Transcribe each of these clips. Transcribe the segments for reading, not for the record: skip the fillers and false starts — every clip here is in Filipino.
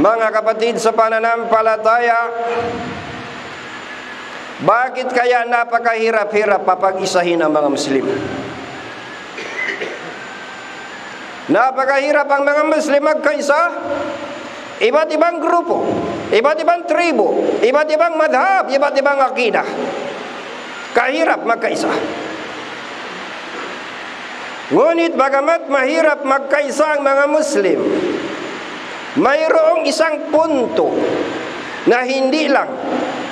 Mga kapatid sa pananampalataya, bakit kaya napakahirap-hirap papag-isahin ang mga Muslim? Napakahirap ang mga Muslim magkaisa. Iba't ibang grupo, iba't ibang tribo, iba't ibang madhab, iba't ibang akidah. Kahirap magkaisa. Ngunit bagamat mahirap magkaisa ang mga Muslim, mayroong isang punto na hindi lang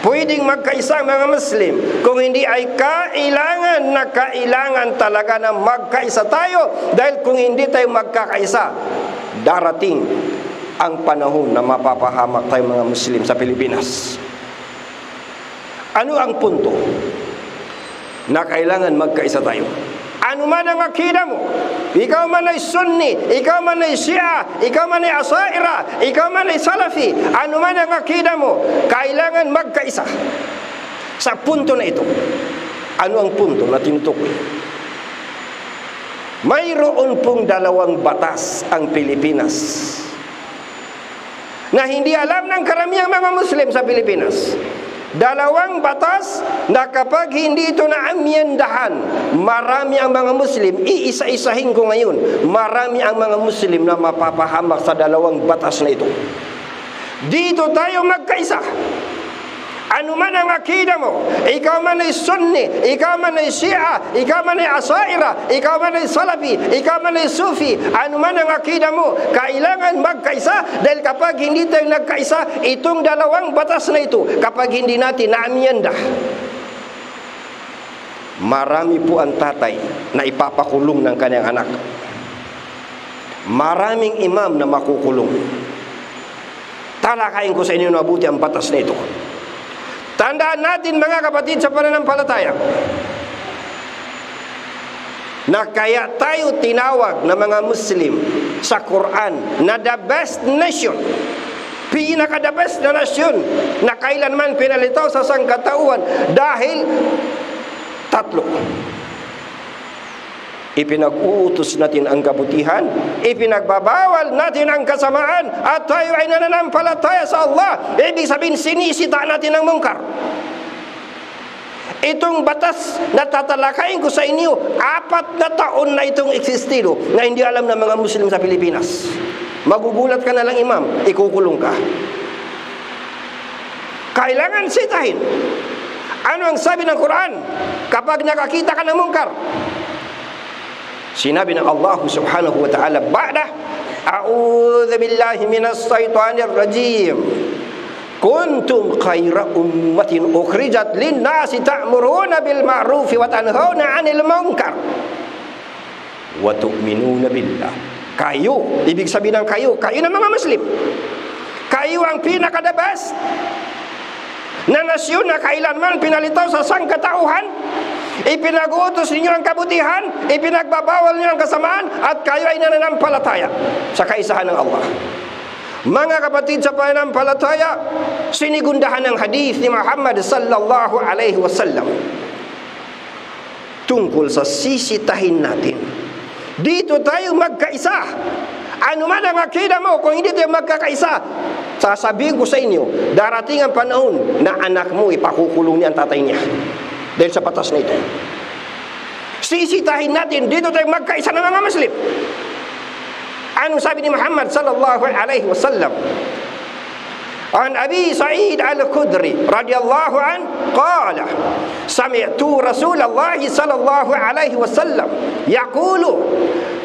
pwedeng magkaisa ang mga Muslim, kung hindi ay kailangan talaga na magkaisa tayo, dahil kung hindi tayo magkakaisa, darating ang panahon na mapapahamak tayo mga Muslim sa Pilipinas. Ano ang punto na kailangan magkaisa tayo? Ano man ang akida mo, ikaw man ay Sunni, ikaw man ay Shia, ikaw man ay Asaira, ikaw man ay Salafi, ano man ang akida mo, kailangan magkaisa sa punto na ito. Ano ang punto na tinutukoy? Mayroon pong dalawang batas ang Pilipinas na hindi alam ng karamihang mga Muslim sa Pilipinas. Dalawang batas na kapag hindi ito naamyendahan, marami ang mga Muslim, iisa-isahin ko ngayon, marami ang mga Muslim na mapapahamak sa dalawang batas na ito. Dito tayo magkaisa. Ano man ang akida mo, ikaw man ay Sunni, ikaw man ay Shia, ikaw man ay Asaira, ikaw man ay Salafi, ikaw man ay Sufi, ano man ang akida mo, kailangan magkaisa. Dahil kapag hindi tayo nagkaisa, itong dalawang batas na ito, kapag hindi natin naamyenda, marami po ang tatay na ipapakulong ng kanyang anak. Maraming imam na makukulong. Talakayin ko sa inyo na mabuti ang batas na ito. Tandaan natin mga kapatid sa pananampalataya na kaya tayo tinawag na mga Muslim sa Quran na the best nation, pinaka-the best na nasyon na kailanman pinalitaw sa sangkatauhan, dahil tatlo: ipinag-uutos natin ang kabutihan, ipinagbabawal natin ang kasamaan, at tayo ay nananampalataya sa Allah. Ibig sabihin, sinisita natin ang mungkar. Itong batas na tatalakayin ko sa inyo, 4 na taon na itong existido, na hindi alam ng mga Muslim sa Pilipinas. Magugulat ka na lang, imam, ikukulong ka. Kailangan sitahin. Ano ang sabi ng Quran kapag nakakita ka ng mungkar? Sinabi ng Allah subhanahu wa ta'ala, ba'da a'udhu billahi minas shaitanir rajim, kuntum khayra ummatin ukhrijat linnasi ta'muruna bil ma'rufi wa tanhauna 'anil munkar wa tu'minuna billah. Kayo, ibig sabihin ng kayo ng mga Muslim, kayo ang pinaka-the best na nasyon na kailanman pinalitaw sa sangkatauhan. Ipinag-uutos ninyo ang kabutihan, ipinagbabawal ninyo ang kasamaan, at kayo ay nananampalataya sa kaisahan ng Allah. Mga kapatid sa pananampalataya, sinigundahan ng hadith ni Muhammad sallallahu alaihi wasallam tungkol sa sisitahin natin. Dito tayo magkaisa. Ano man ang akida mo, kung hindi tayo magkakaisa, sasabihin ko sa inyo, darating ang panahon na anak mo ipakukulong niya ang tatay niya dahil sa batas na ito. Sisitahin natin, dito tayo magkaisa ng mga Muslim. Ano sabi ni Muhammad sallallahu alaihi wasallam? An Abi Sa'id al-Khudri radhiyallahu an qala sami'tu Rasulullah sallallahu alaihi wasallam yaqulu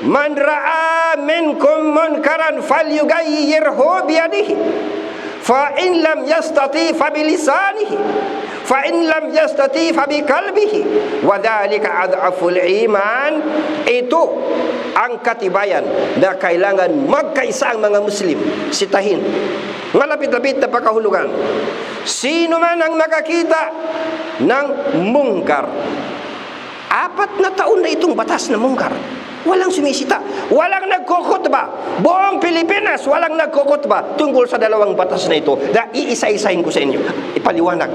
man ra'a minkum munkaran falyughayyirhu biyadihi fa in lam yastati fa bilisanihi fa in lam yastati fa biqalbihi wa dhalika adhaful iman. Ito ang katibayan na kailangan magkaisa ang mga Muslim. Sitahin, malapit-lapit na pakahulugan. Sino man ang nakakita ng mungkar, 4 na taon na itong batas na mungkar, walang sumisita, walang nagkukutba. Buong Pilipinas walang nagkukutba tungkol sa dalawang batas na ito na iisa-isahin ko sa inyo. Ipaliwanag.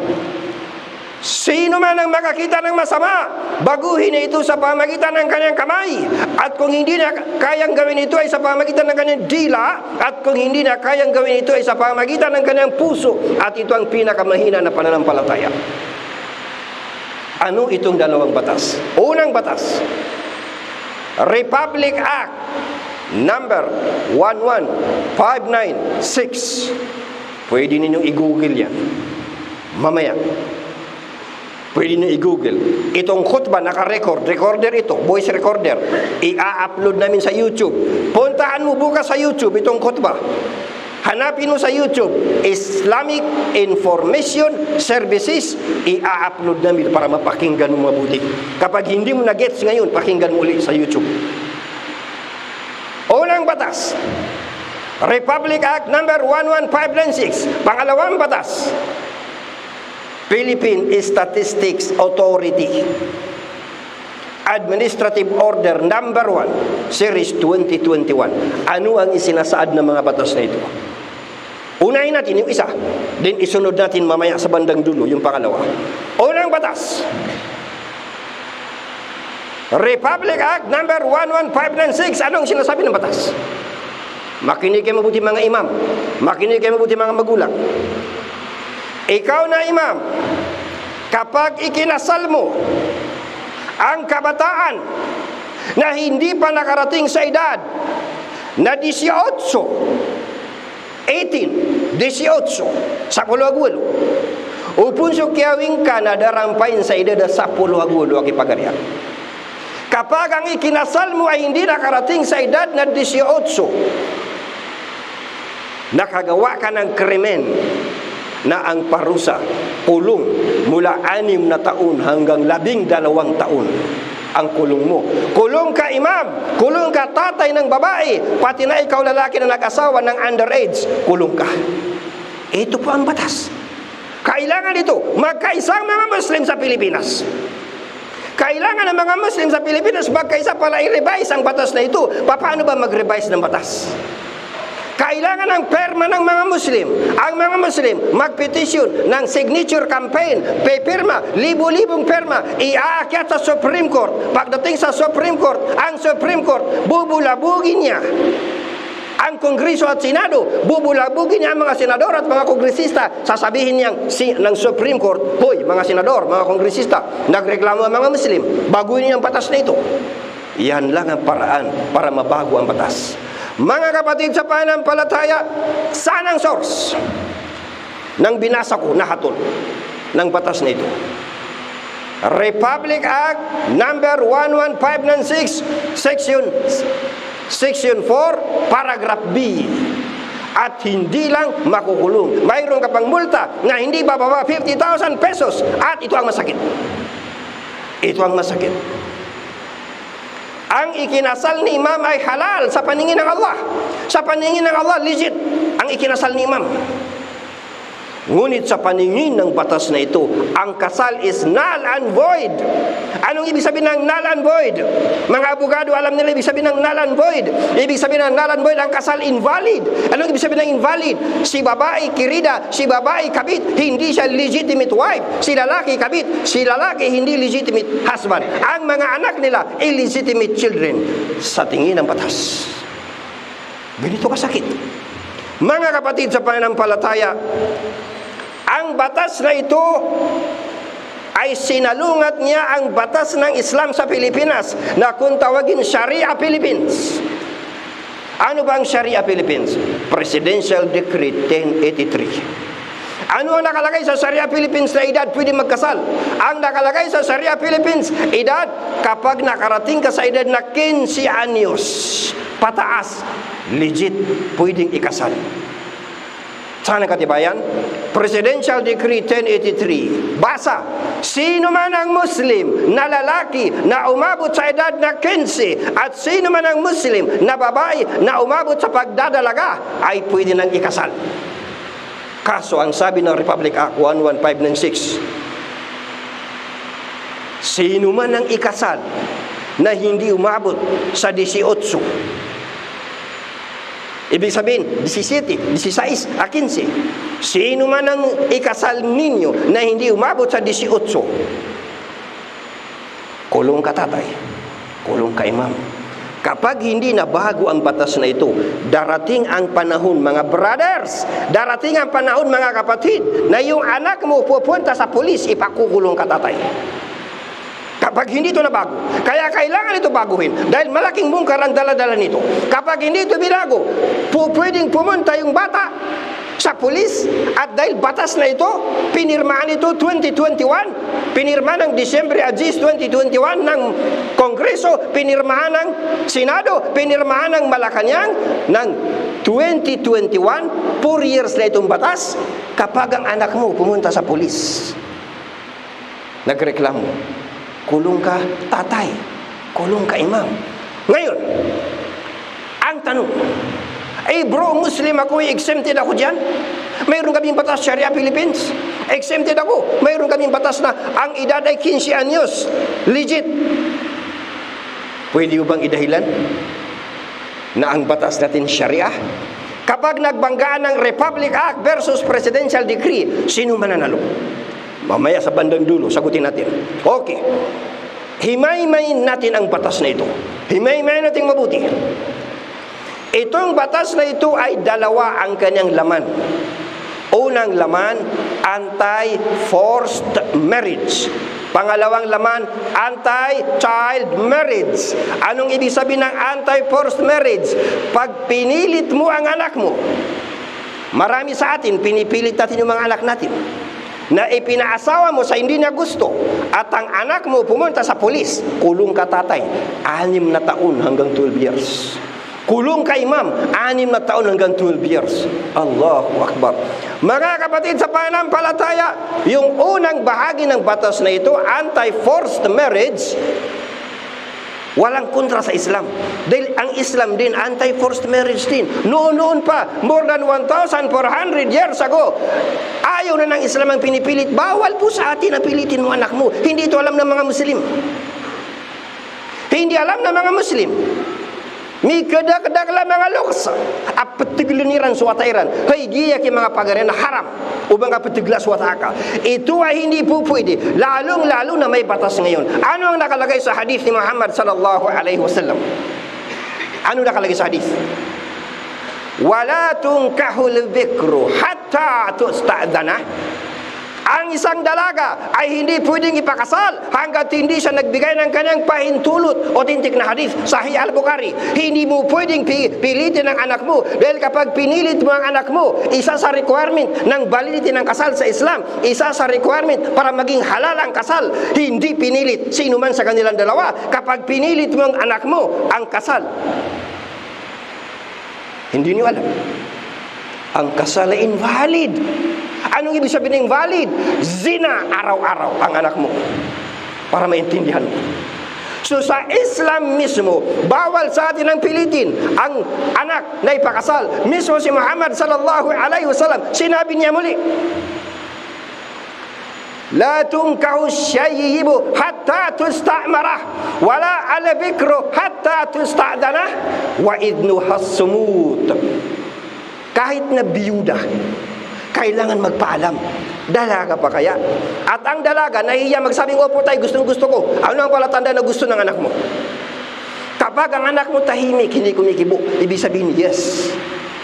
Sino man ang makakita ng masama, baguhin na ito sa pamagitan ng kanyang kamay. At kung hindi na kayang gawin ito ay sa pamagitan ng kanyang dila. At kung hindi na kayang gawin ito ay sa pamagitan ng kanyang puso. At ito ang pinakamahina na pananampalataya. Ano itong dalawang batas? Unang batas, Republic Act number 11596. Pwede ninyong i-google yan mamaya. Pwede nyo i-google. Itong khutbah, recorder ito, voice recorder. I-upload namin sa YouTube. Puntaan mo bukas sa YouTube itong khutbah. Hanapin mo sa YouTube, Islamic Information Services. I-upload namin para mapakinggan mo mabuti. Kapag hindi mo na-gets ngayon, pakinggan mo ulit sa YouTube. Unang batas, Republic Act number 11596. Pangalawang batas, Philippine Statistics Authority Administrative Order number 1 Series 2021. Ano ang isinasaad ng mga batas na ito? Unahin natin yung isa, then isunod natin mamaya sa bandang dulo yung pangalawa. Unang batas, Republic Act number 11596. Anong sinasabi ng batas? Makinig kayo mabuti mga imam, makinig kayo mabuti mga magulang. Ikaw na imam, kapag ikinasal mo ang kabataan na hindi pa nakarating sa edad na 18, sa puluagwalo, upun so kiyawing ka na darampain sa edad sa puluagwalo ang ipagarihan. Kapag ang ikinasal mo ay hindi nakarating sa edad na 18, nakagawa ka ng krimen na ang parusa, kulong mula 6 na taon hanggang 12 taon ang kulong mo. Kulong ka imam, kulong ka tatay ng babae, pati na ikaw lalaki na nag-asawa ng underage, kulong ka. Ito po ang batas. Kailangan ito, magkaisang mga Muslim sa Pilipinas. Kailangan ng mga Muslim sa Pilipinas magkaisa para i-revise ang batas na ito. Paano ba mag-revise ng batas? Kailangan ng perma ng mga Muslim. Ang mga Muslim magpetisyon ng signature campaign, pipirma, libo-libong perma, iaakyat sa Supreme Court. Pagdating sa Supreme Court, ang Supreme Court, bubulabugin niya ang Kongreso at Senado, bubulabugin niya ang mga senador at mga kongresista. Sasabihin niyang ng Supreme Court, hoy mga senador, mga kongresista, nagreklamo ang mga Muslim, baguhin niyo ang batas na ito. Yan lang ang paraan para mabago ang batas. Mga kapatid sa pananampalataya, saan ang source ng binasa ko na hatol ng batas na ito? Republic Act number 11596 Section 4 Paragraph B. At hindi lang makukulong, mayroon ka pang multa na hindi bababa 50,000 pesos. At ito ang masakit. Ito ang masakit. Ang ikinasal ni imam ay halal sa paningin ng Allah. Sa paningin ng Allah, legit ang ikinasal ni imam. Ngunit sa paningin ng batas na ito, ang kasal is null and void. Anong ibig sabihin ng null and void? Mga abogado, alam nila ibig sabihin ng null and void. Ibig sabihin ng null and void, ang kasal invalid. Anong ibig sabihin ng invalid? Si babae kirida, si babae kabit, hindi siya legitimate wife. Si lalaki kabit, si lalaki hindi legitimate husband. Ang mga anak nila, illegitimate children. Sa tingin ng batas. Ganito kasakit. Mga kapatid sa pananampalataya, ang batas na ito ay sinalungat niya ang batas ng Islam sa Pilipinas na kung tawagin Sharia Philippines. Ano ba ang Sharia Philippines? Presidential Decree 1083. Ano ang nakalagay sa Sharia Philippines na edad pwede magkasal? Ang nakalagay sa Sharia Philippines, edad kapag nakarating ka sa edad na 15 anyos pataas, legit pwedeng ikasal. Saan ang katibayan? Presidential Decree 1083. Basa, sino man ang Muslim na lalaki na umabot sa edad na 15 at sino man ang Muslim na babae na umabot sa pagdadalaga ay pwede nang ikasal. Kaso ang sabi ng Republic Act 11596, sino man ang ikasal na hindi umabot sa 18, Ibig sabihin, 17, 16, 15. Sino man ang ikasal ninyo na hindi umabot sa 18, kulong ka tatay, kulong ka imam. Kapag hindi na bago ang batas na ito, darating ang panahon, mga brothers, darating ang panahon, mga kapatid, na yung anak mo pupunta sa pulis, ipakukulong ka tatay. Kapag hindi ito na bago. Kaya kailangan ito baguhin. Dahil malaking mungkar ang dala-dala nito. Kapag hindi ito binago, pwedeng pumunta yung bata sa pulis. At dahil batas na ito, pinirmahan ito 2021. Pinirmahan ng December 2021 ng Kongreso. Pinirmahan ng Senado. Pinirmahan ng Malacanang ng 2021. 4 years na itong batas. Kapag ang anak mo pumunta sa pulis, nagreklamo, kulong ka tatay, kulong ka imam. Ngayon, ang tanong, bro, Muslim ako, exempted ako dyan? Mayroon kaming batas, Sharia Philippines. Exempted ako. Mayroon kaming batas na ang edad ay 15 anyos. Legit. Pwede mo bang idahilan na ang batas natin Sharia? Kapag nagbanggaan ng Republic Act versus Presidential Decree, sino mananalo? Mamaya sa bandang dulo, sagutin natin. Okay. Himay-himayin natin ang batas na ito. Himay-himayin natin mabuti. Itong batas na ito ay dalawa ang kanyang laman. Unang laman, anti-forced marriage. Pangalawang laman, anti-child marriage. Anong ibig sabihin ng anti-forced marriage? Pag pinilit mo ang anak mo, marami sa atin, pinipilit natin yung mga anak natin, na ipinaasawa mo sa hindi niya gusto, at ang anak mo pumunta sa pulis, kulong ka tatay, 6 na taon hanggang 12 years. Kulong ka imam, 6 na taon hanggang 12 years. Allahu Akbar. Mga kapatid sa pananampalataya, yung unang bahagi ng batas na ito, anti-forced marriage, walang kontra sa Islam. Dahil ang Islam din, anti-forced marriage din. Noon pa, more than 1,400 years ago, ayaw na ng Islam ang pinipilit. Bawal po sa atin na pilitin mo anak mo. Hindi ito alam ng mga Muslim. Hindi alam ng mga Muslim. May kadak-kadak lang mga loks. Apatigiliniran suwatairan. Hay giya ki mga pagarin na haram. Ubang apatigla suwataka. Ito ay hindi po pwede. Lalong-lalo na may batas ngayon. Ano ang nakalagay sa hadith ni Muhammad sallallahu alaihi wasallam? Ano nakalagay sa hadith? Wala tunkahul bikru hatta tusta'dana. Ang isang dalaga ay hindi pwedeng ipakasal hanggat hindi siya nagbigay ng kanyang pahintulot. Authentic na hadith, Sahih Al-Bukhari. Hindi mo pwedeng pilitin ang anak mo. Dahil kapag pinilit mo ang anak mo, isa sa requirement ng validity ng kasal sa Islam, isa sa requirement para maging halal ang kasal, hindi pinilit sino man sa kanilang dalawa. Kapag pinilit mo ang anak mo, ang kasal, hindi niyo alam, ang kasal ay invalid. Anong ibig sabihin ng valid? Zina araw-araw ang anak mo. Para maintindihan mo. So sa Islam mismo, bawal sa atin ang pilitin ang anak na ipakasal. Mismo si Muhammad sallallahu alaihi wasallam, sinabi niya muli, La tunkahu syayyibu hatta tusta'marah wala ala bikru hatta tusta'danah wa idnuha sumut. Kahit na biyuda, kailangan magpaalam. Dalaga pa kaya? At ang dalaga, nahihiya magsabing, opo tayo, gustong-gusto ko. Ano ang palatanda na gusto ng anak mo? Kapag ang anak mo tahimik, hindi kumikibo, ibig sabihin, yes.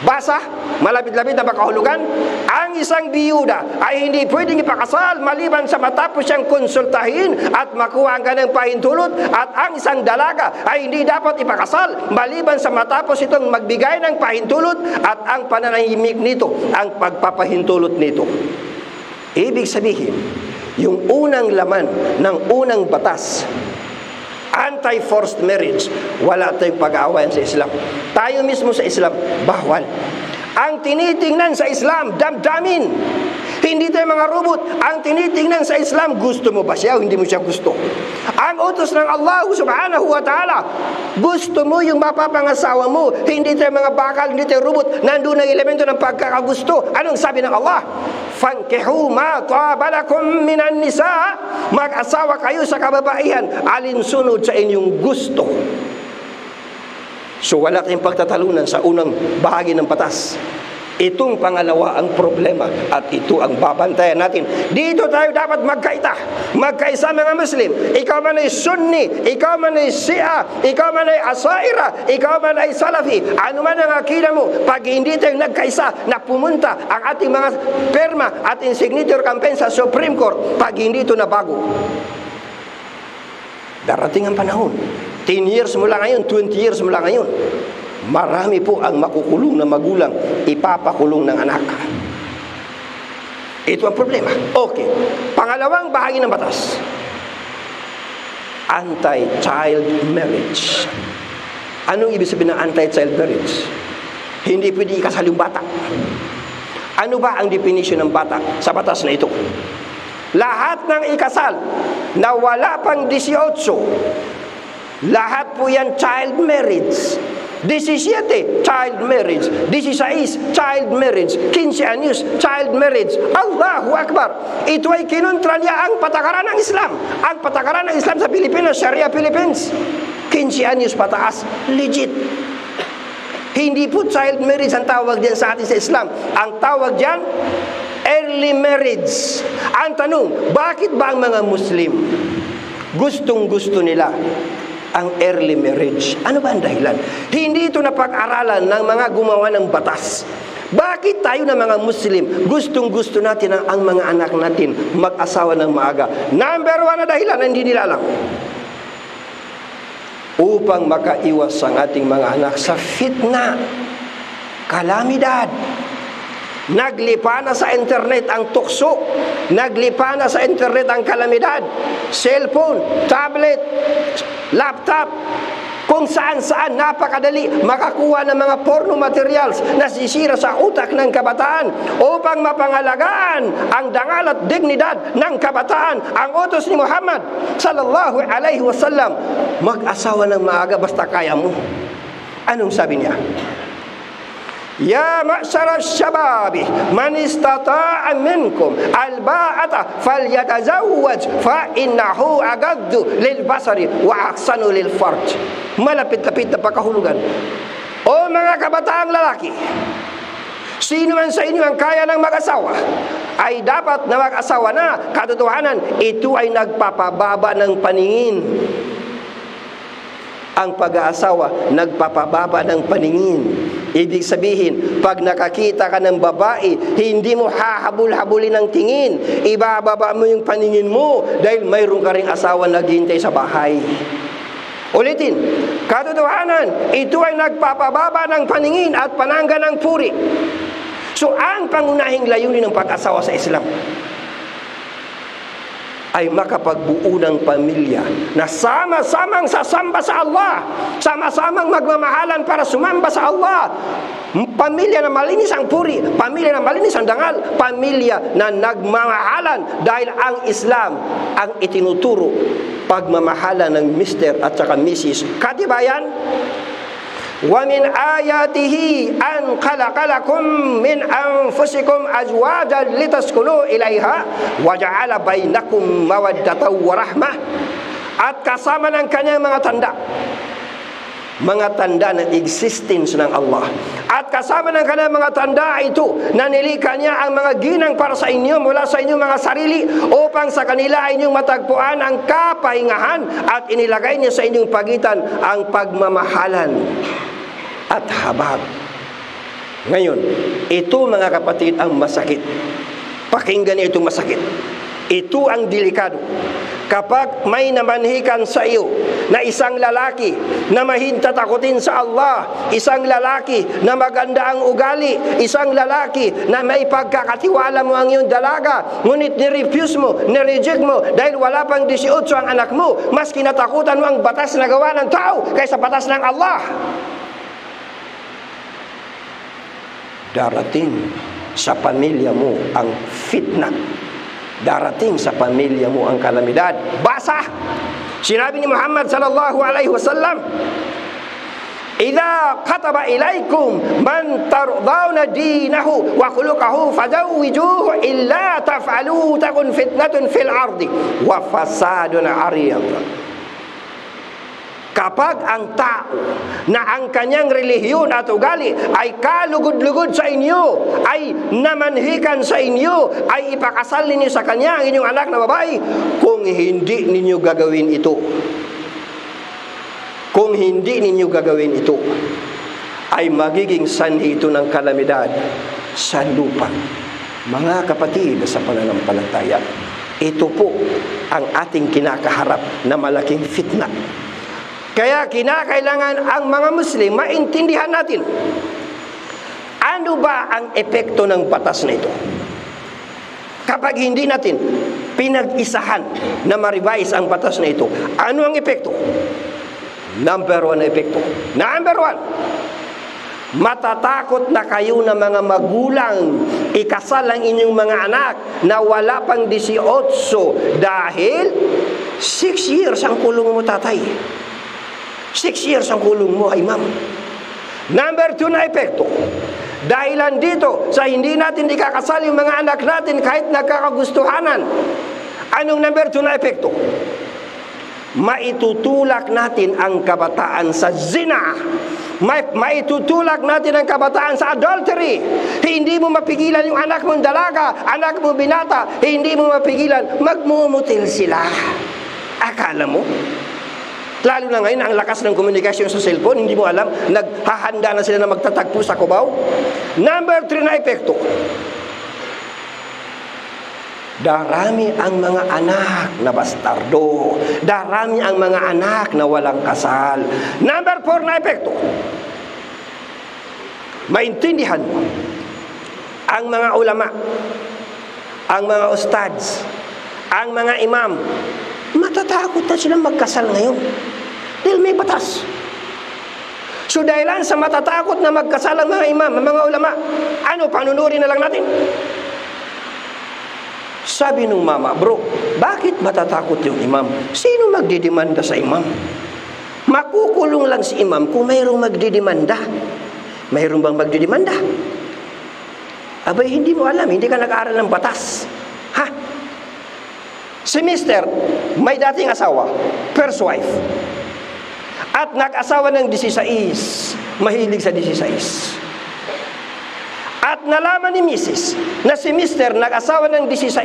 Basa, malapit-lapit na makahulugan, ang isang biyuda ay hindi pwedeng ipakasal maliban sa matapos siyang konsultahin at makuha ang kanyang pahintulot, at ang isang dalaga ay hindi dapat ipakasal maliban sa matapos itong magbigay ng pahintulot at ang pananahimik nito, ang pagpapahintulot nito. Ibig sabihin, yung unang laman ng unang batas, anti-forced marriage, wala tayong pag-aawayan sa Islam. Tayo mismo sa Islam, bawal. Ang tinitingnan sa Islam, damdamin. Hindi tayo mga robot. Ang tinitingnan sa Islam, gusto mo ba siya o hindi mo siya gusto? Ang utos ng Allah subhanahu wa ta'ala, gusto mo yung mapapangasawa mo. Hindi tayo mga bakal, hindi tayo robot. Nandun ang elemento ng pagkakagusto. Anong sabi ng Allah? Fankihu ma tabalakum minan nisa. Mag-asawa kayo sa kababaihan alinsunod sa inyong gusto. So wala tayong pagtatalunan sa unang bahagi ng batas. Itong pangalawa ang problema at ito ang babantayan natin. Dito tayo dapat magkaisa mga Muslim. Ikaw man ay Sunni, ikaw man ay Shia, ikaw man ay Asaira, ikaw man ay Salafi, ano man ang akida mo, pag hindi tayo nagkaisa na pumunta ang ating mga perma at signature campaign sa Supreme Court, pag hindi ito nabago, darating ang panahon, 10 years mula ngayon, 20 years mula ngayon, marami po ang makukulong na magulang, ipapakulong ng anak. Ito ang problema. Okay. Pangalawang bahagi ng batas. Anti-child marriage. Anong ibig sabihin ng anti-child marriage? Hindi pwede ikasal yung bata. Ano ba ang definition ng bata sa batas na ito? Lahat ng ikasal na wala pang 18, lahat po yan child marriage. 17, child marriage. 16, child marriage. 15 anyos, child marriage. Allahu Akbar. Ito ay kinontra niya ang patakaran ng Islam. Ang patakaran ng Islam sa Pilipinas, Sharia Philippines. 15 anyos pataas, legit. Hindi po child marriage ang tawag diyan sa atin sa Islam. Ang tawag diyan, early marriage. Ang tanong, bakit ba ang mga Muslim gustong-gusto nila ang early marriage? Ano ba ang dahilan? Hindi ito napag-aralan ng mga gumawa ng batas. Bakit tayo na mga Muslim, gustong-gusto natin ang mga anak natin mag-asawa ng maaga? Number 1 na dahilan na hindi nila alam. Upang makaiwas ang ating mga anak sa fitna, kalamidad. Naglipa na sa internet ang tukso, naglipa na sa internet ang kalamidad, cellphone, tablet, laptop, kung saan-saan napakadali makakuha ng mga porno materials na sisira sa utak ng kabataan upang mapangalagaan ang dangal at dignidad ng kabataan. Ang utos ni Muhammad sallallahu alaihi wasallam, mag-asawa ng maaga basta kaya mo. Anong sabi niya? Ya ma'syara syababi man istata'a minkum alba'ata falyatazawwaj fa innahu agaddu lil basari wa ahsanu lil farj. Malapit-lapit na pagkahulugan. O mga kabataang lalaki, sino man sa inyo ang kaya ng mag-asawa ay dapat na mag-asawa na. Katotohanan, ito ay nagpapababa ng paningin. Ang pag-aasawa, nagpapababa ng paningin. Ibig sabihin, pag nakakita ka ng babae, hindi mo hahabol-habulin ng tingin. Ibababa mo yung paningin mo dahil mayroon ka ring asawa naghihintay sa bahay. Ulitin, katotohanan, ito ay nagpapababa ng paningin at panangga ng puri. So, ang pangunahing layunin ng pag-asawa sa Islam ay makapagbuo ng pamilya na sama-samang sasamba sa Allah, sama-samang magmamahalan para sumamba sa Allah. Pamilya na malinis ang puri, pamilya na malinis ang dangal, pamilya na nagmamahalan dahil ang Islam ang itinuturo pagmamahalan ng Mr. at saka Mrs. Katibayan, wa min ayatihi an khalaqalakum min anfusikum azwajan litaskunu ilaiha wa ja'ala bainakum mawaddatan wa rahmah. At kasama ng kanyang mga tanda ng existence ng Allah. At kasama ng kanyang mga tanda ito na nilikha niya ang mga ginang para sa inyo mula sa inyong mga sarili upang sa kanila ay inyong matagpuan ang kapahingahan at inilagay niya sa inyong pagitan ang pagmamahalan at habag. Ngayon, ito mga kapatid ang masakit. Pakinggan niyo itong masakit. Ito ang delikado. Kapag may namanhikan sa iyo na isang lalaki na mahintatakutin sa Allah, isang lalaki na maganda ang ugali, isang lalaki na may pagkakatiwala mo ang iyong dalaga, ngunit nirefuse mo, nireject mo dahil wala pang 18 ang anak mo, mas kinatakutan mo ang batas na gawa ng tao kaysa batas ng Allah. Darating sa pamilya mo ang fitna. Darating sa pamilya mo ang kalamidad. Basa! Sinabi ni Muhammad sallallahu alaihi wasallam, "Idza kataba ilaikum man tardawna dinahu wa khuluquhu fazawwijuhu illa taf'alu takun fitnatun fil ardi wa fasadun 'ariyad." Kapag ang tao na ang kanyang relihiyon at ugali ay kalugod-lugod sa inyo, ay namanhikan sa inyo, ay ipakasal ninyo sa kanya ang inyong anak na babae, kung hindi ninyo gagawin ito, kung hindi ninyo gagawin ito, ay magiging sanhi ito ng kalamidad sa lupa. Mga kapatid sa pananampalataya, ito po ang ating kinakaharap na malaking fitna. Kaya kinakailangan ang mga Muslim maintindihan natin, ano ba ang epekto ng batas na ito? Kapag hindi natin pinag-isahan na ma-revise ang batas na ito, ano ang epekto? Number one na epekto. Number one, matatakot na kayo na mga magulang ikasal ang inyong mga anak na wala pang 18 dahil 6 years ang kulong mo, tatay. 6 years ang kulong mo, ay ma'am. Number 2 na epekto, dahilan dito sa hindi natin ikakasal yung mga anak natin kahit nagkakagustuhanan. Anong number 2 na epekto? Maitutulak natin ang kabataan sa zina. Maitutulak natin ang kabataan sa adultery. Hindi mo mapigilan yung anak mong dalaga, anak mong binata, hindi mo mapigilan, magmumutil sila. Akala mo? Lalo na ngayon, ang lakas ng komunikasyon sa cellphone, hindi mo alam, naghahanda na sila na magtatagpo sa Cubao. Number 3 na epekto, darami ang mga anak na bastardo. Darami ang mga anak na walang kasal. Number 4 na epekto, maintindihan mo, ang mga ulama, ang mga ustads, ang mga imam, matatakot na silang magkasal ngayon dahil may batas. So dahilan sa matatakot na magkasal ang mga imam, ang mga ulama, ano, panunurin na lang natin? Sabi nung mama, bro, bakit matatakot yung imam? Sino magdidemanda sa imam? Makukulong lang si imam kung mayroong magdidemanda. Mayroong bang magdidemanda? Abay, hindi mo alam, hindi ka nag-aaral ng batas. Ha? Si mister, may dating asawa, first wife. At nag-asawa ng 16, mahilig sa 16. At nalaman ni Mrs. na si mister nag-asawa ng 16.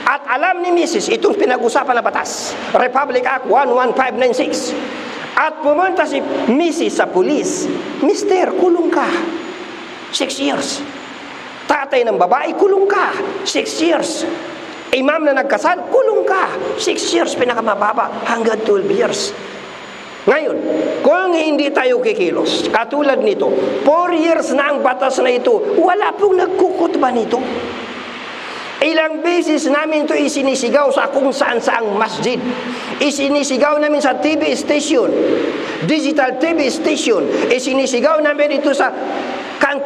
At alam ni Mrs. itong pinag-usapan na batas, Republic Act 11596. At pumunta si Mrs. sa pulis, mister, kulong ka. 6 years. Tatay ng babae, kulong ka. 6 years. Imam na nagkasal, kulong ka. 6 years, pinakamababa, hanggang 12 years. Ngayon, kung hindi tayo kikilos, katulad nito, 4 years na ang batas na ito, wala pong nagkukutba nito. Ilang beses namin ito isinisigaw sa kung saan-saang masjid. Isinisigaw namin sa TV station, digital TV station. Isinisigaw namin ito sa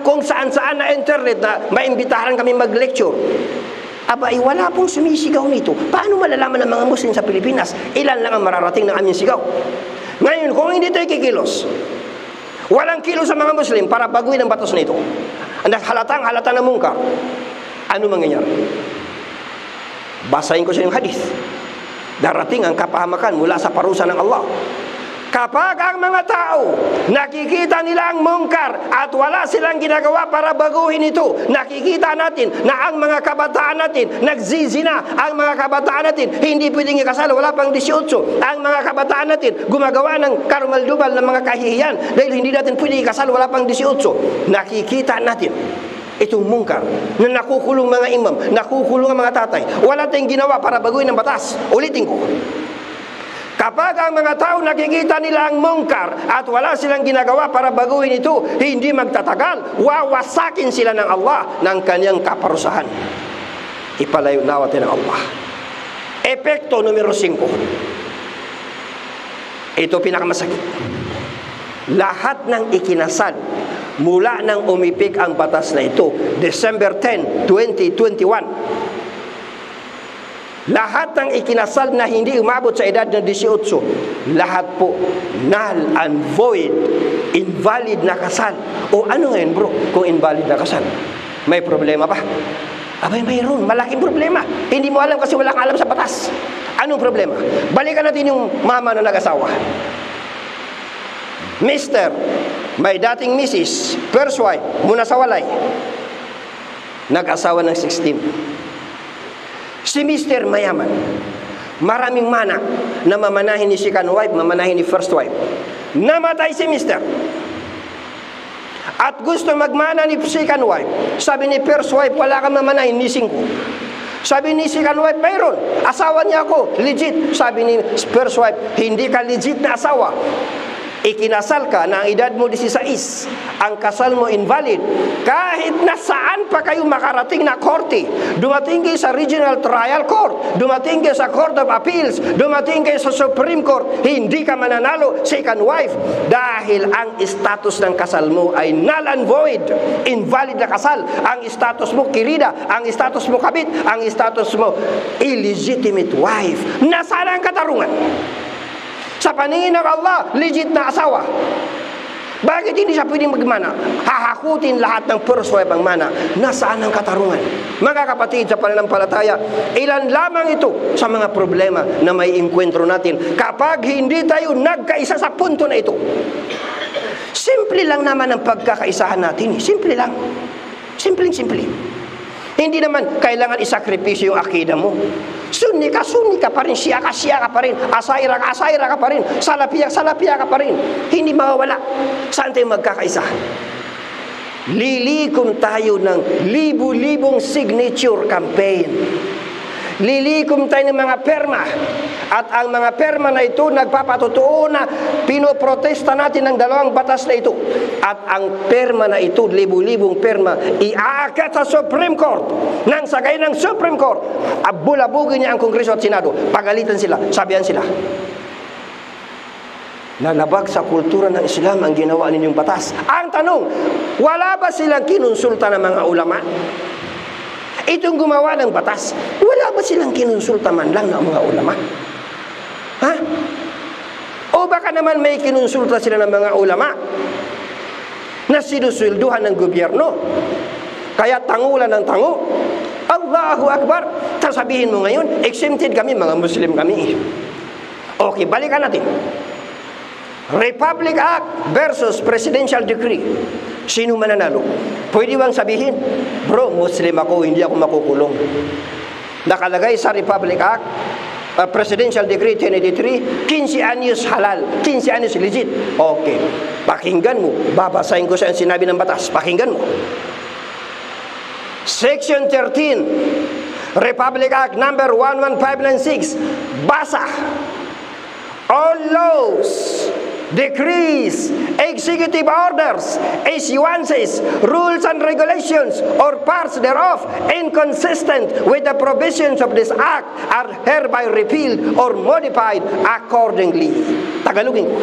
kung saan-saan na internet na maimbitahan kami mag-lecture. Abay, wala pong sumisigaw nito. Paano malalaman ng mga Muslim sa Pilipinas? Ilan lang ang mararating ng aming sigaw. Ngayon, kung hindi tayo kikilos, walang kilos sa mga Muslim para baguhin ang batas nito. Halata ng mungkar. Ano mangyayari? Basahin ko sa inyong hadith. Darating ang kapahamakan mula sa parusa ng Allah. Kapag ang mga tao nakikita nila ang mungkar at wala silang ginagawa para baguhin ito, nakikita natin na ang mga kabataan natin nagzizina, ang mga kabataan natin hindi pwedeng ikasal, wala pang 18, ang mga kabataan natin gumagawa ng karumal-dumal ng mga kahihiyan dahil hindi natin pwedeng ikasal, wala pang 18. Nakikita natin itong mungkar na nakukulong mga imam, nakukulong ang mga tatay, wala tayong ginawa para baguhin ang batas. Ulitin ko, kapag ang mga tao nakikita nila ang mungkar at wala silang ginagawa para baguhin ito, hindi magtatagal, wawasakin sila ng Allah ng kanyang kaparusahan. Ipalayo natin ng Allah. Epekto numero 5. Ito pinakamasakit. Lahat ng ikinasal mula nang umipik ang batas na ito, December 10, 2021, lahat ng ikinasal na hindi umabot sa edad na 18, lahat po null and void, invalid na kasal. O ano ngayon bro, kung invalid na kasal? May problema ba? Abay, mayroon, malaking problema. Hindi mo alam kasi walang alam sa batas. Anong problema? Balikan natin yung mama na nag-asawa. Mister, may dating Mrs., first wife, muna sa walay. Nag-asawa ng 16. Si Mister mayaman. Maraming mana na mamanahin ni second wife, mamanahin ni first wife. Namatay si Mister. At gusto magmana ni second wife. Sabi ni first wife, wala kang mamanahin ni 5. Sabi ni second wife, mayroon. Asawa niya ako, legit. Sabi ni first wife, hindi ka legit na asawa. Ikinasal ka na ang edad mo 16, ang kasal mo invalid. Kahit na saan pa kayo makarating na korte, dumating kayo sa Regional Trial Court, dumating kayo sa Court of Appeals, dumating kayo sa Supreme Court, hindi ka mananalo, second wife, dahil ang status ng kasal mo ay null and void, invalid na kasal. Ang status mo kirida, ang status mo kabit, ang status mo illegitimate wife. Nasaan ang katarungan? Sa paningin ng Allah, legit na asawa. Bakit hindi siya pwedeng magmana? Hahakutin lahat ng first wife ang mana. Nasaan ang katarungan? Mga kapatid sa pananampalataya, ilan lamang ito sa mga problema na may inkwentro natin kapag hindi tayo nagkaisa sa punto na ito. Simple lang naman ang pagkakaisahan natin. Simple lang. Simple. Hindi naman kailangan isakripisyo yung akida mo. Sunni ka pa rin, Shia ka pa rin, Asayra ka pa rin, Salapiya ka pa rin. Hindi mawawala. Saan tayo magkakaisa? Lilikom tayo ng libu-libong signature campaign. Lilikom tayo ng mga perma. At ang mga perma na ito nagpapatotoo na pinoprotesta natin ng 2 batas na ito. At ang perma na ito, libu-libong perma, iaakyat sa Supreme Court. Nang sagay ng Supreme Court, abulabugin niya ang Kongreso at Senado. Pagalitan sila, sabihan sila. Nalabag sa kultura ng Islam ang ginawa ninyong batas. Ang tanong, wala ba silang kinonsulta ng mga ulama? Itong gumawa ng batas, wala ba silang kinonsulta man lang ng mga ulama? Ha? O baka naman may kinonsulta sila ng mga ulama na sinuswelduhan ng gobyerno. Kaya tangulan ng tango. Allahu Akbar. Sasabihin mo ngayon, exempted kami, mga Muslim kami. Okay, balikan natin. Republic Act versus Presidential Decree. Sino mananalo? Pwede bang sabihin, bro, Muslim ako, hindi ako makukulong. Nakalagay sa Republic Act, Presidential Decree 1083, 15 anyos halal, 15 anyos legit. Okay, pakinggan mo. Babasahin ko sa sinabi ng batas. Pakinggan mo. Section 13, Republic Act number 11596. Basa. All laws, decrees, executive orders, issuances, rules and regulations, or parts thereof inconsistent with the provisions of this act are hereby repealed or modified accordingly. Tagalogin ko.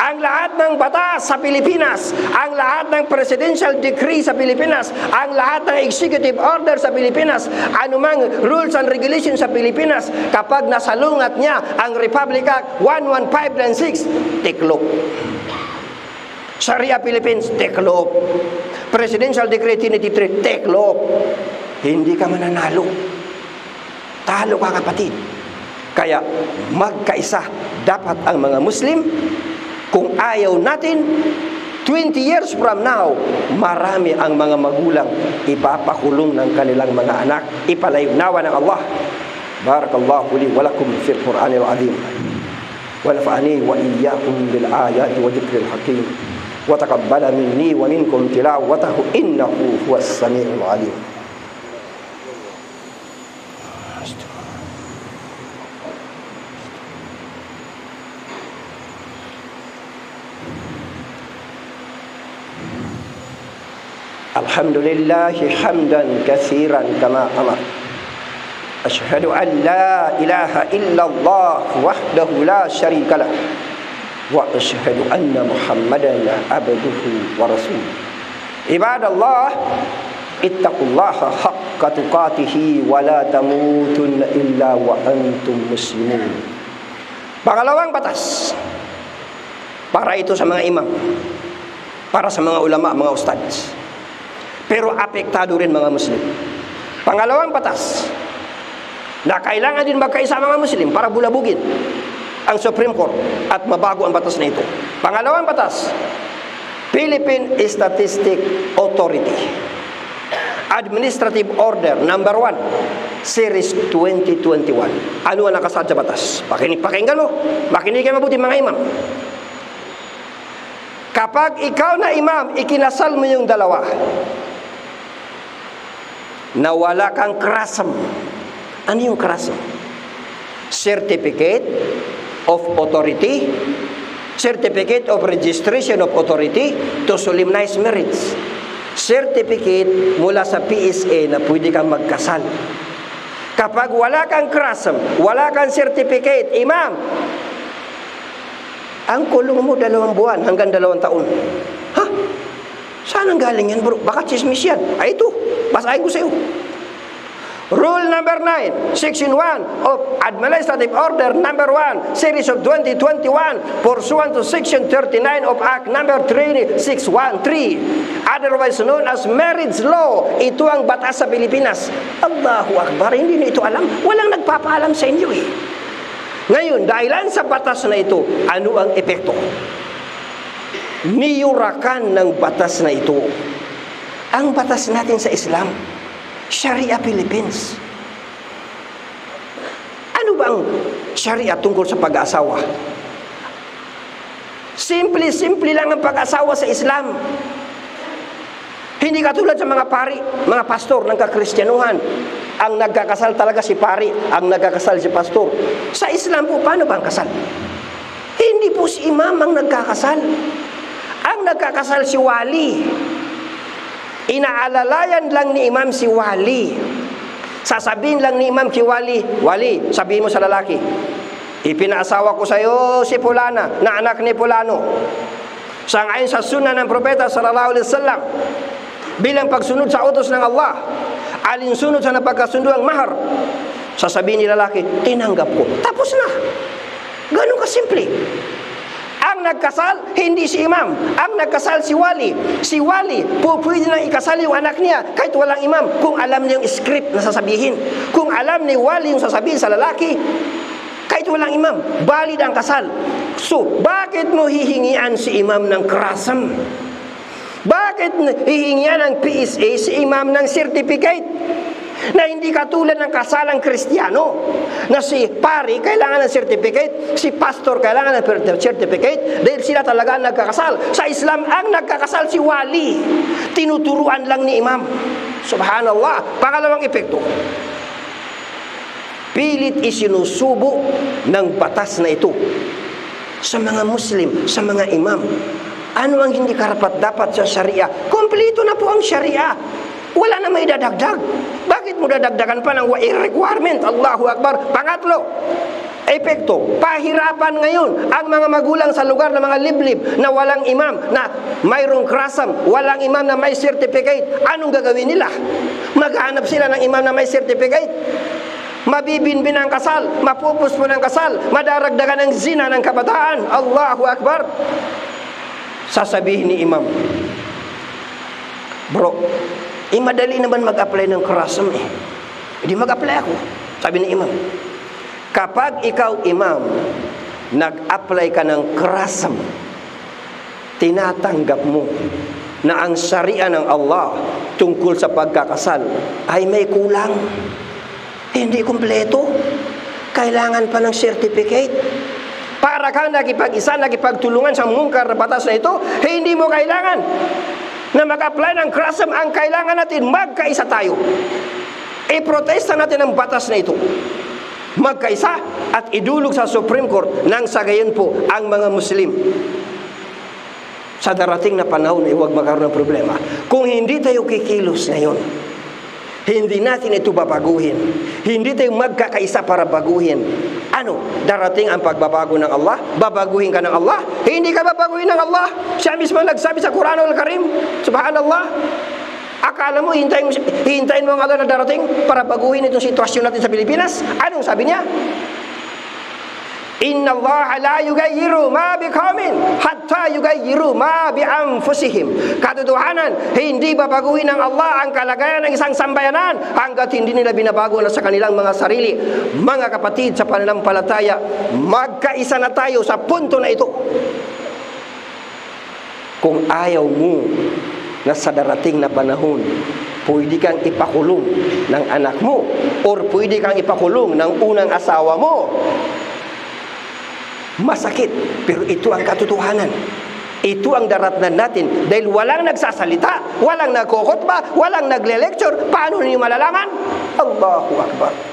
Ang lahat ng batas sa Pilipinas, ang lahat ng presidential decree sa Pilipinas, ang lahat ng executive order sa Pilipinas, anumang rules and regulations sa Pilipinas, kapag nasalungat niya ang Republic Act 11596, tiklop. Sharia Philippines, tiklop. Presidential Decree 1083, tiklop. Hindi ka mananalo. Talo ka, kapatid. Kaya magkaisa dapat ang mga Muslim. Kung ayaw natin, 20 years from now, marami ang mga magulang ipapakulong ng kanilang mga anak. Ipalayunawa ng Allah. Barakallahu li wa lakum fil Qur'anil azim. Wa nafa'ani wa iyyakum bil ayati wa dhikril hakim. Wa taqabbala minni wa minkum tilawatahu innahu huwas samiul alim. Alhamdulillahi hamdan katsiran kama amar. Asyhadu an la ilaha illallah wahdahu la syarikalah wa asyhadu anna Muhammadan abduhu wa rasuluh. Ibadallah, ittaqullaha haqqa tuqatih wa la tamutunna illa wa antum muslimun. Pangalawang batas. Para ito sa mga imam, para sa mga ulama, mga ustads. Pero apektado rin mga Muslim. Pangalawang batas na kailangan din magkaisa mga Muslim para bulabugin. ang Supreme Court at mabago ang batas na ito. Pangalawang batas, Philippine Statistic Authority. Administrative Order number 1, Series 2021. Ano ang nakasaad sa batas? Pakinggan mo. Makinig kayo mabuti mga imam. Kapag ikaw na imam, ikinasal mo yung dalawa, na wala kang krasam. Ano yung krasam? Certificate of Authority, Certificate of Registration of Authority to solemnize marriage. Certificate mula sa PSA na pwede kang magkasal. Kapag wala kang krasam, wala kang certificate, imam, ang kulong mo 2 buwan hanggang 2 taon. Ha? Saan ang galing yan, bro? Baka chismis yan. Ay, ito. Basahin ko sa iyo. Rule number 9, Section 1 of Administrative Order number 1, Series of 2021, pursuant to Section 39 of Act number 3613, otherwise known as Marriage Law. Ito ang batas sa Pilipinas. Allahu Akbar, hindi na ito alam. Walang nagpapaalam sa inyo eh. Ngayon, dahilan sa batas na ito, ano ang epekto? Niyurakan ng batas na ito ang batas natin sa Islam, Sharia Philippines. Ano ba ang Sharia tungkol sa pag-aasawa? Simple lang ang pag-aasawa sa Islam. Hindi katulad sa mga pari, mga pastor ng kakristyanuhan. Ang nagkakasal talaga si pari, ang nagkakasal si pastor. Sa Islam po, paano ba ang kasal? Hindi po si imam ang nagkakasal. Ang nagkakasal si wali. Inaalalayan lang ni imam si wali. Sasabihin lang ni imam si wali, wali, sabihin mo sa lalaki, ipinaasawa ko sa iyo si Pulana, na anak ni Pulano. Sangayon sa sunnah ng propeta sallallahu alaihi wasallam, bilang pagsunod sa utos ng Allah, alinsunod sa napagkasundo ang mahar, sasabihin ni lalaki, tinanggap ko. Tapos na. Ganun kasimple. Ang nagkasal, hindi si imam. Ang nagkasal, si wali. Si wali, pwede nang ikasal yung anak niya kahit walang imam. Kung alam niya yung script na sasabihin. Kung alam ni wali yung sasabihin sa lalaki, kahit walang imam, valid ang kasal. So, bakit mo hihingian si imam ng krasam? Bakit hihingian ng PSA si imam ng certificate? Na hindi katulad ng kasalang Kristiyano, na si pari kailangan ng certificate, si pastor kailangan ng certificate, dahil sila talaga ang nagkakasal. Sa Islam, ang nagkakasal si wali. Tinuturuan lang ni imam. Subhanallah. Pangalawang epekto, pilit isinusubo ng batas na ito sa mga Muslim, sa mga imam. Ano ang hindi karapat-dapat sa Sharia? Kompleto na po ang Sharia. Wala na may dadagdag. Bakit mo dadagdagan pa ng requirement? Allahu Akbar. Pangatlo, epekto, pahirapan ngayon ang mga magulang sa lugar ng mga liblib na walang imam, na mayroong krasam, walang imam na may certificate. Anong gagawin nila? Maghanap sila ng imam na may certificate. Mabibinbin ang kasal, mapupuspon ang kasal, madaragdagan ang zina ng kabataan. Allahu Akbar. Sasabihin ni imam, bro, madali naman mag-apply ng krasam eh. Hindi mag-apply ako. Sabi ni imam, kapag ikaw imam, nag-apply ka ng krasam, tinatanggap mo na ang Sharia ng Allah tungkol sa pagkakasal ay may kulang. Hindi kumpleto. Kailangan pa ng certificate. Para kang nakipag-isa, nakipagtulungan sa mungkar na batas na ito, hindi mo kailangan na mag-apply ng krasam. Ang kailangan natin, magkaisa tayo. I-protesta natin ang batas na ito. Magkaisa at idulog sa Supreme Court nang sa gayon po ang mga Muslim. Sa darating na panahon ay huwag magkaroon ng problema. Kung hindi tayo kikilos ngayon, hindi natin ito babaguhin. Hindi tayo magkakaisa para baguhin. Ano? Darating ang pagbabago ng Allah? Babaguhin ka ng Allah? Hindi ka babaguhin ng Allah. Siya mismo nagsabi sa Quranul Karim. Subhanallah. Akala mo, hintayin mo ang Allah na darating para baguhin itong sitwasyon natin sa Pilipinas? Anong sabi niya? Inna Allah la yugayyiru ma biqaumin hatta yugayyiru ma bi anfusihim. Katotohanan, hindi babaguhin ng Allah ang kalagayan ng isang sambayanan hangga't hindi nila binabago na sa kanilang mga sarili. Mga kapatid sa pananampalataya, magkaisa na tayo sa punto na ito. Kung ayaw mo na sa darating na panahon, pwede kang ipakulong ng anak mo or pwede kang ipakulong ng unang asawa mo. Masakit, pero ito ang katotohanan. Ito ang daratnan natin dahil walang nagsasalita, walang nagkukutba, walang nagle-lecture. Paano niyo malalaman? Allahu Akbar.